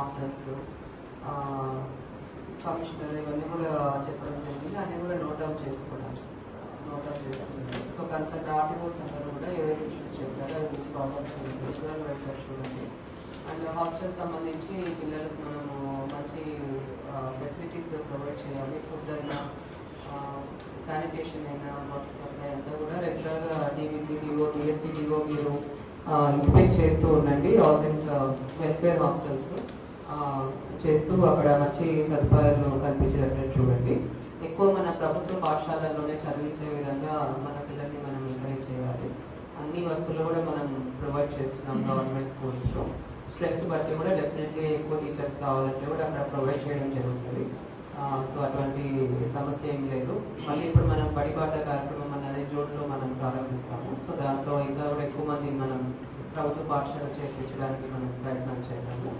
Hostels, commissioner ఇవన్నీ కూడా చెప్పడం జరిగింది. అన్నీ కూడా నోట్అవుట్ చేసుకున్నాను. సో కన్సల్ట్ ఆర్టీఓస్ అందరూ కూడా ఏవైతే ఇష్యూస్ చెప్పారో అవి ఫాలోఅప్ చేయండి, రెగ్యులర్ వెల్ఫేర్ చూడండి. అండ్ హాస్టల్ సంబంధించి పిల్లలకు మనము మంచి ఫెసిలిటీస్ ప్రొవైడ్ చేయాలి. ఫుడ్ అయినా, శానిటేషన్ అయినా, వాటర్ సప్లై అంతా కూడా రెగ్యులర్గా టీవీసీడీఓ, టీఎస్సీడీఓ మీరు ఇన్స్పెక్ట్ చేస్తూ ఉండండి. ఆల్ దిస్ వెల్ఫేర్ హాస్టల్స్ చేస్తూ అక్కడ మంచి సదుపాయాలు కల్పించేటట్టు చూడండి. ఎక్కువ మన ప్రభుత్వ పాఠశాలల్లోనే చదివించే విధంగా మన పిల్లల్ని మనం ఎంకరేజ్ చేయాలి. అన్ని వస్తువులు కూడా మనం ప్రొవైడ్ చేస్తున్నాం గవర్నమెంట్ స్కూల్స్లో. స్ట్రెంగ్త్ బట్టి కూడా డెఫినెట్లీ ఎక్కువ టీచర్స్ కావాలంటే కూడా అక్కడ ప్రొవైడ్ చేయడం జరుగుతుంది. సో అటువంటి సమస్య ఏం లేదు. మళ్ళీ ఇప్పుడు మనం బడిబాట కార్యక్రమం అనేది జూన్లో మనం ప్రారంభిస్తాము. సో దాంట్లో ఇంకా కూడా ఎక్కువ మంది మనం ప్రభుత్వ పాఠశాల చేర్పించడానికి మనం ప్రయత్నం చేద్దాము.